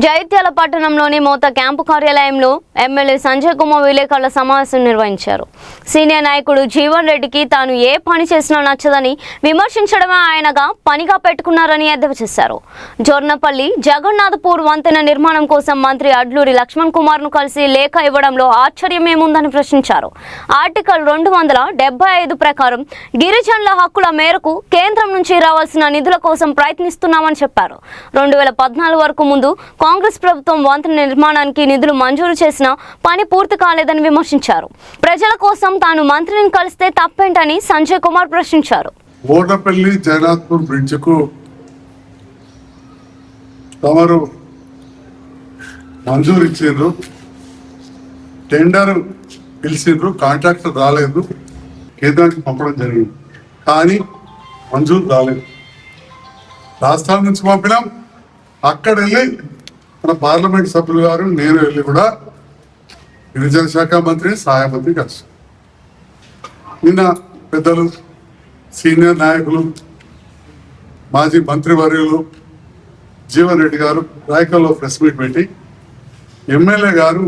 జైత్యాల పట్టణంలోని మోత క్యాంపు కార్యాలయంలో ఎమ్మెల్యే సంజయ్ కుమార్ విలేకరుల సమావేశం నిర్వహించారు. సీనియర్ నాయకుడు జీవన్ రెడ్డికి తాను ఏ పని చేసినా నచ్చదని విమర్శించడమే ఆయనగా పనిగా పెట్టుకున్నారని ఎద్దేవా చేశారు. జొర్నపల్లి జగన్నాథపూర్ వంతెన నిర్మాణం కోసం మంత్రి అడ్లూరి లక్ష్మణ్ కుమార్ ను కలిసి లేఖ ఇవ్వడంలో ఆశ్చర్యమేముందని ప్రశ్నించారు. ఆర్టికల్ 275 ప్రకారం గిరిజనుల హక్కుల మేరకు కేంద్రం నుంచి రావాల్సిన నిధుల కోసం ప్రయత్నిస్తున్నామని చెప్పారు. 2014 వరకు ముందు కాంగ్రెస్ ప్రభుత్వం వంతెన నిర్మాణానికి నిధులు మంజూరు చేసినా పని పూర్తి కాలేదని విమర్శించారు. ప్రజల కోసం తాను మంత్రిని కలిస్తే తప్పేంటని సంజయ్ కుమార్ ప్రశ్నించారు. ఓటపల్లి జగన్నాథపూర్ బ్రిడ్జ్ కు తమరు మంజూరు ఇచ్చిండ్రు, టెండర్ పిలిచిండ్రు, కాంట్రాక్టర్ రాలేదు, కేంద్రానికి పంపడం జరిగింది. కానీ మంజూరు రాలేదు. రాష్ట్రాల నుంచి పంపినాం. అక్కడ వెళ్ళి మన పార్లమెంట్ సభ్యులు గారు నేను వెళ్ళి కూడా గిరిజన శాఖ మంత్రి, సహాయ మంత్రి కలిసి నిన్న పెద్దలు, సీనియర్ నాయకులు, మాజీ మంత్రివర్యులు జీవన్ రెడ్డి గారు రాయకల్లో ప్రెస్ మీట్ పెట్టి ఎమ్మెల్యే గారు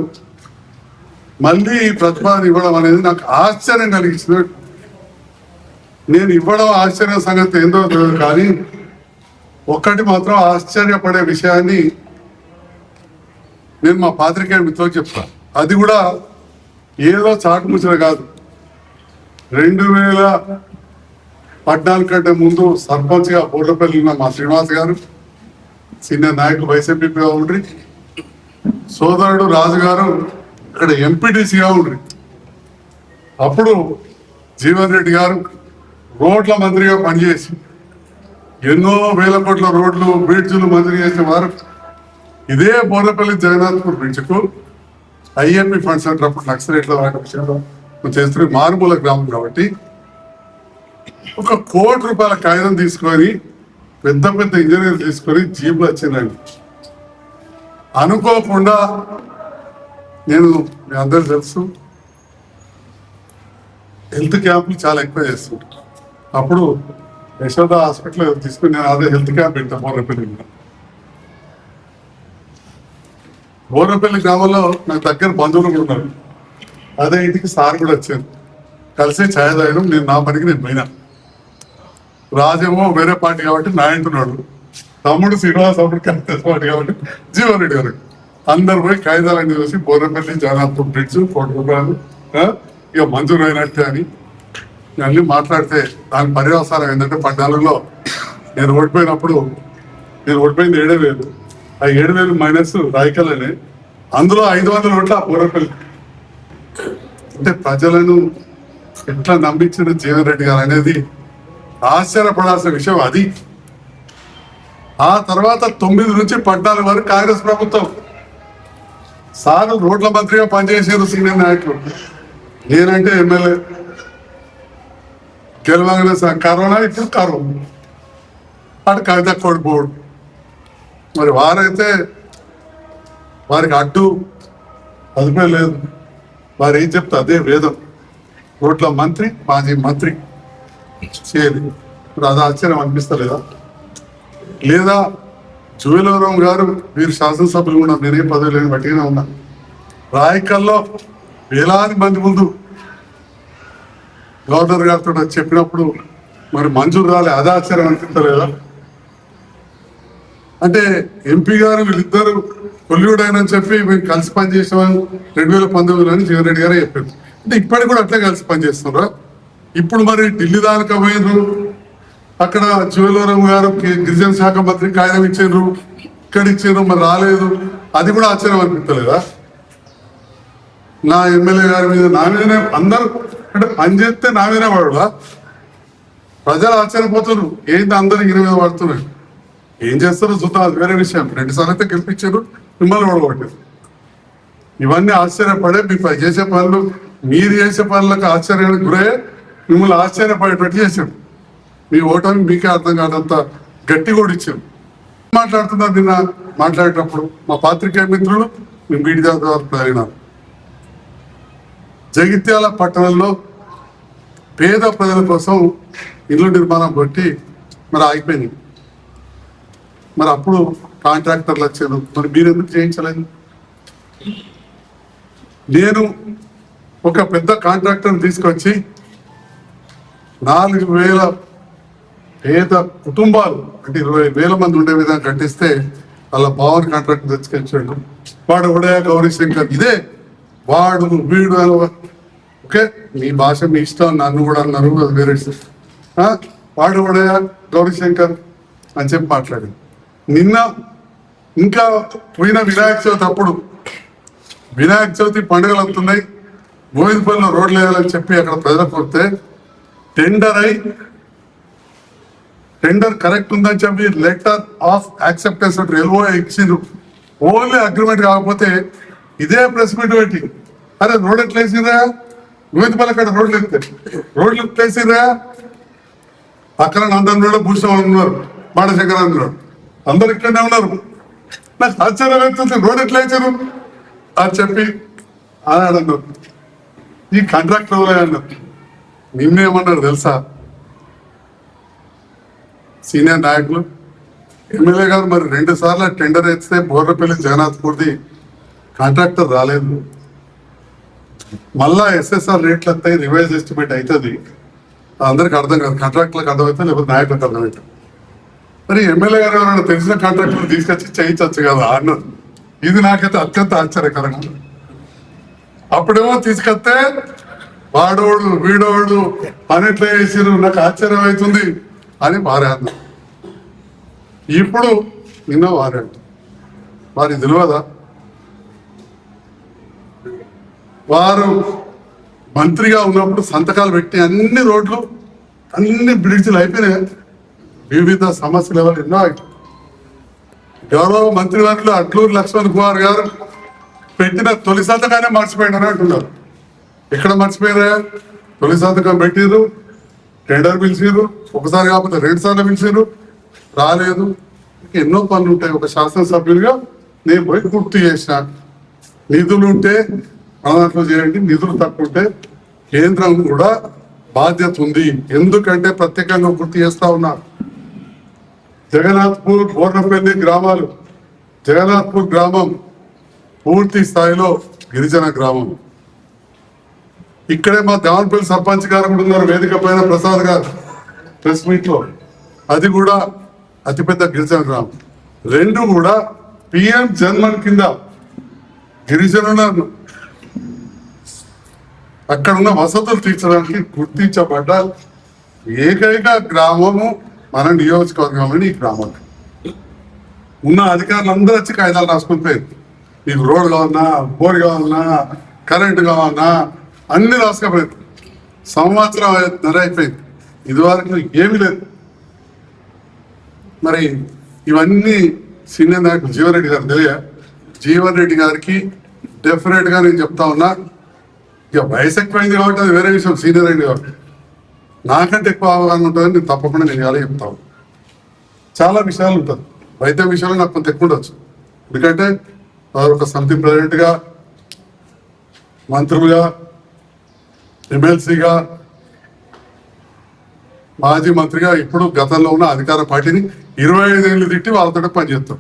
మళ్ళీ ఈ ప్రతిపాదన ఇవ్వడం అనేది నాకు ఆశ్చర్యం కలిగించింది. నేను ఇవ్వడం ఆశ్చర్య సంగతి ఏందో తెలియదు, కానీ ఒక్కటి మాత్రం ఆశ్చర్యపడే విషయాన్ని నేను మా పాత్రికేయ మిత్రులకు చెప్తాను. అది కూడా ఏదో చాటు ముచ్చట కాదు. 2014 కంటే ముందు సర్పంచ్గా బోర్లపల్లి ఉన్న మా శ్రీనివాస్ గారు, సీనియర్ నాయకులు వైసీపీగా ఉండ్రి, సోదరుడు రాజు గారు ఇక్కడ ఎంపీటీసీగా ఉండ్రి. అప్పుడు జీవన్ రెడ్డి గారు రోడ్ల మంత్రిగా పనిచేసి ఎన్నో వేల కోట్ల రోడ్లు, బ్రిడ్జ్లు మంజూరు చేసిన వారు. ఇదే బోర్లపల్లి జగన్నాథపూర్ బ్రిడ్జ్కు ఐఎంపీ ఫండ్స్ అంటే అప్పుడు నక్సలైట్ల వాటి విషయంలో చేస్తున్న మారుమూల గ్రామం కాబట్టి 1 కోటి రూపాయల కాగితం తీసుకొని పెద్ద పెద్ద ఇంజనీర్లు తీసుకొని జీపులు వచ్చిందండి. అనుకోకుండా నేను మీ అందరూ తెలుసు హెల్త్ క్యాంపులు చాలా ఎక్కువ చేస్తుంటాను. అప్పుడు యశోద హాస్పిటల్ తీసుకుని నేను అదే హెల్త్ క్యాంప్ పెట్టాను బోర్నపల్లి గ్రామంలో నాకు దగ్గర బంధువులు కూడా ఉన్నారు. అదే ఇంటికి సార్ కూడా వచ్చారు, కలిసి ఛాయ్ తాగడం. నేను నా పనికి నేను పోయినా. రాజేమో వేరే పార్టీ కాబట్టి నా ఇంటున్నాడు, తమ్ముడు శ్రీనివాస్ అప్పుడు కాంగ్రెస్ పార్టీ కాబట్టి జీవన్ రెడ్డి గారు అందరు పోయి కాగితాలన్నీ చూసి బోర్నపల్లి జగన్నాథపూర్ బ్రిడ్జ్ 1 కోటి రూపాయలు ఇక మంజూరు అయినట్టే అని అన్ని మాట్లాడితే దాని పర్యవసానం ఏంటంటే 14లో నేను ఓడిపోయినప్పుడు నేను ఓడిపోయింది 7,000. ఆ 7,000 మైనస్ రాయకల్లోనే, అందులో 500 ఓట్ల బోర్నపల్లి. అంటే ప్రజలను ఎట్లా నమ్మించిన జీవన్ రెడ్డి గారు అనేది ఆశ్చర్యపడాల్సిన విషయం. అది ఆ తర్వాత 9 నుంచి 14 వరకు కాంగ్రెస్ ప్రభుత్వం సార్ రోడ్ల మంత్రిగా పనిచేసారు సీనియర్ నాయకులు. నేనంటే ఎమ్మెల్యే గెలవగానే కరోనా, ఇప్పుడు కరోనా అటు కవిత కోడిపోడు. మరి వారైతే వారికి అడ్డు అదుపే లేదు. వారు ఏం చెప్తే అదే వేదం. రోడ్ల మంత్రి, మాజీ మంత్రి చేయదు. ఇప్పుడు అది ఆశ్చర్యం అనిపిస్తలేదా? లేదా జువెలవరం గారు, వీరు శాసనసభ్యులు ఉన్నారు, నేనే పదవి లేని బట్టిగానే ఉన్నా. రాయకల్లో వేలాది మంది ముందు గవర్నర్ గారితో చెప్పినప్పుడు మరి మంజూరు రాలే, అది ఆశ్చర్యం అనిపిస్తలేదా? అంటే ఎంపీ గారు వీళ్ళిద్దరు కొల్లుడైనని చెప్పి మేము కలిసి పనిచేసామని 2019 అని జీవన్ రెడ్డి గారే చెప్పారు. అంటే ఇప్పటికి కూడా అట్లే కలిసి పనిచేస్తున్నారా? ఇప్పుడు మరి ఢిల్లీ దాకా పోయినరు, అక్కడ జువెలవరం గారు గిరిజన శాఖ మంత్రి కాగితం ఇచ్చారు, ఇక్కడ ఇచ్చారు, మరి రాలేదు. అది కూడా ఆశ్చర్యం అనిపించలేదా? నా ఎమ్మెల్యే గారి మీద, నా మీదనే అందరూ అంటే పనిచేస్తే నా మీదనే పడుదా? ప్రజలు ఆశ్చర్యపోతున్నారు, ఏంటి అందరు ఈయన మీద పడుతున్నారు. ఏం చేస్తారో చూద్దాం, అది వేరే విషయం. 2 సార్లు అయితే గెలిపించారు, మిమ్మల్ని ఓడగొట్టారు. ఇవన్నీ ఆశ్చర్యపడే మీ చేసే పనులు, మీరు చేసే పనులకు ఆశ్చర్యానికి గురయ్యే మిమ్మల్ని ఆశ్చర్యపడేటట్టు చేశాడు. మీ ఓటమి మీకే అర్థం కాదంత గట్టి కూడా ఇచ్చారు. మాట్లాడుతున్నారు. నిన్న మాట్లాడేటప్పుడు మా పాత్రికేయ మిత్రులు మేము మీడియా ద్వారా జరిగినారు. జగిత్యాల పట్టణంలో పేద ప్రజల కోసం ఇల్లు నిర్మాణం బట్టి మరి ఆగిపోయింది. మరి అప్పుడు కాంట్రాక్టర్లు వచ్చారు, మరి మీరు ఎందుకు చేయించలేదు? నేను ఒక పెద్ద కాంట్రాక్టర్ని తీసుకొచ్చి 4,000 పేద కుటుంబాలు అంటే 20,000 మంది ఉండే విధంగా కట్టిస్తే వాళ్ళ పవర్ కాంట్రాక్టర్ తెచ్చుకొచ్చాడు. వాడు ఉదయ గౌరీశంకర్ ఇదే వాడు వీడు అని ఓకే, మీ భాష మీ ఇష్టం, నన్ను కూడా అన్నారు, అది వేరే ఇష్టం. వాడు ఉదయ గౌరీశంకర్ అని చెప్పి మాట్లాడాడు. నిన్న ఇంకా పోయిన వినాయక చవితి అప్పుడు వినాయక చవితి పండుగలు వస్తున్నాయి, గోవిందపల్లిలో రోడ్లు వేయాలని చెప్పి అక్కడ ప్రజలకు కొడితే టెండర్ కరెక్ట్ ఉందని చెప్పి లెటర్ ఆఫ్ యాక్సెప్టెన్స్ ఎల్ఓ ఇచ్చిండ్రు. ఓన్లీ అగ్రిమెంట్ కాకపోతే ఇదే ప్రెస్ మీట్ పెట్టి అరే రోడ్ ఎట్లా వేసిరా, గోవిందపల్లి అక్కడ రోడ్లు ఎట్లా వేసిరా, అక్కడ నందన్ భూషణ్ ఉన్నారు, మాడశంకర్ ఉన్నారు, అందరు ఇక్కడనే ఉన్నారు. నాకు ఆశ్చర్యం అవుతుంది, రోడ్ ఎట్లా వేసారు అని చెప్పి అన్నాడు. ఈ కాంట్రాక్టర్ అన్నారు. నిన్నేమన్నారు తెలుసా? సీనియర్ నాయకులు ఎమ్మెల్యే గారు మరి 2 సార్లు టెండర్ వేస్తే బోర్రపల్లి జగన్నాథ్పూర్ది కాంట్రాక్టర్ రాలేదు, మళ్ళా ఎస్ఎస్ఆర్ రేట్లు వస్తాయి, రివైజ్ ఎస్టిమేట్ అవుతుంది, అందరికి అర్థం కాదు, కాంట్రాక్టర్లకు అర్థమవుతుంది, లేకపోతే నాయకులకు అర్థమవుతుంది. మరి ఎమ్మెల్యే గారు ఎవరైనా తెలిసిన కాంట్రాక్టర్ తీసుకొచ్చి చేయించవచ్చు కదా అన్నారు. ఇది నాకైతే అత్యంత ఆశ్చర్యకరంగా. అప్పుడేమో తీసుకొస్తే వాడోడు వీడోడు పనిట్లా వేసిరు, నాకు ఆశ్చర్యం అవుతుంది అని వారేద్దాం. ఇప్పుడు నిన్న వారేద్దాం. వారికి తెలియదా? వారు మంత్రిగా ఉన్నప్పుడు సంతకాలు పెట్టి అన్ని రోడ్లు అన్ని బ్రిడ్జ్లు అయిపోయినాయి. వివిధ సమస్యలు ఎవరు ఎన్నో. గౌరవ మంత్రివర్యులు అట్లూరు లక్ష్మణ్ కుమార్ గారు పెట్టిన తొలి సంతకానే మర్చిపోయినారు అంటున్నారు. ఎక్కడ మర్చిపోయారా? తొలి సంతకం పెట్టిరు, టెండర్ పిలిచిరు, ఒకసారి కాకపోతే 2 సార్లు పిలిచిరు, రాలేదు. ఎన్నో పనులు ఉంటాయి. ఒక శాసనసభ్యులుగా నేను పోయి గుర్తు చేసిన, నిధులు ఉంటే మన దాంట్లో చేయండి, నిధులు తక్కువ ఉంటే కేంద్రం కూడా బాధ్యత ఉంది. ఎందుకంటే ప్రత్యేకంగా గుర్తు చేస్తా ఉన్నా, జగన్నాథ్పూర్ బోర్నపల్లి గ్రామాలు, జగన్నాథ్పూర్ గ్రామం పూర్తి స్థాయిలో గిరిజన గ్రామం. ఇక్కడే మా దేవన్పల్లి సర్పంచ్ గారు కూడా ఉన్నారు, వేదిక పైన ప్రసాద్ గారు ప్రెస్ మీట్ లో. అది కూడా అతిపెద్ద గిరిజన గ్రామం. 2 కూడా పిఎం జన్మన్ కింద గిరిజనులను అక్కడ ఉన్న వసతులు తీర్చడానికి గుర్తించబడ్డ ఏకైక గ్రామము మన నియోజకవర్గంలోని ఈ గ్రామం. ఉన్న అధికారులు అందరూ వచ్చి కాగితాలు రాసుకుని పోయింది. మీకు రోడ్ కావాలన్నా, బోర్ కావాలన్నా, కరెంటు కావాలన్నా అన్ని రాసుకపోయింది. సంవత్సరం అయిపోయింది, ఇదివరకు ఏమీ లేదు. మరి ఇవన్నీ సీనియర్ నాయకులు జీవన్ రెడ్డి గారు తెలియ, జీవన్ రెడ్డి గారికి డెఫినెట్ గా నేను చెప్తా ఉన్నా, ఇక వయసు ఎక్కువైంది కాబట్టి అది వేరే విషయం. సీనియర్ రెడ్డి గారు నాకంటే ఎక్కువ అవగాహన ఉంటుందని నేను తప్పకుండా నేను ఇలా చెప్తాను. చాలా విషయాలు ఉంటుంది, వైద్య విషయాలు నాకు కొంత ఎక్కువ ఉండొచ్చు, ఎందుకంటే వారు ఒక సమితి ప్రెసిడెంట్గా, మంత్రులుగా, ఎమ్మెల్సీగా, మాజీ మంత్రిగా, ఇప్పుడు గతంలో ఉన్న అధికార పార్టీని 25 ఏళ్ళు తిట్టి వాళ్ళతో పనిచేస్తాం.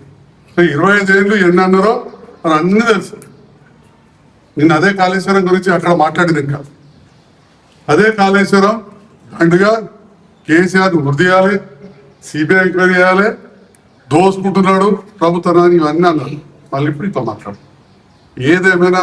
25 ఏళ్ళు ఎన్ని అన్నారో మరి అన్నీ తెలుసు. నిన్న అదే కాళేశ్వరం గురించి అక్కడ మాట్లాడింది. ఇంకా అదే కాళేశ్వరం అండుగా కేసీఆర్ వృద్ధి చేయాలి, సిబిఐ ఎంక్వైరీ చేయాలి, దోసుకుంటున్నాడు ప్రభుత్వాన్ని, ఇవన్నీ అన్నారు. మళ్ళీ ఇప్పుడు ఇట్లా మాట్లాడు. ఏదేమైనా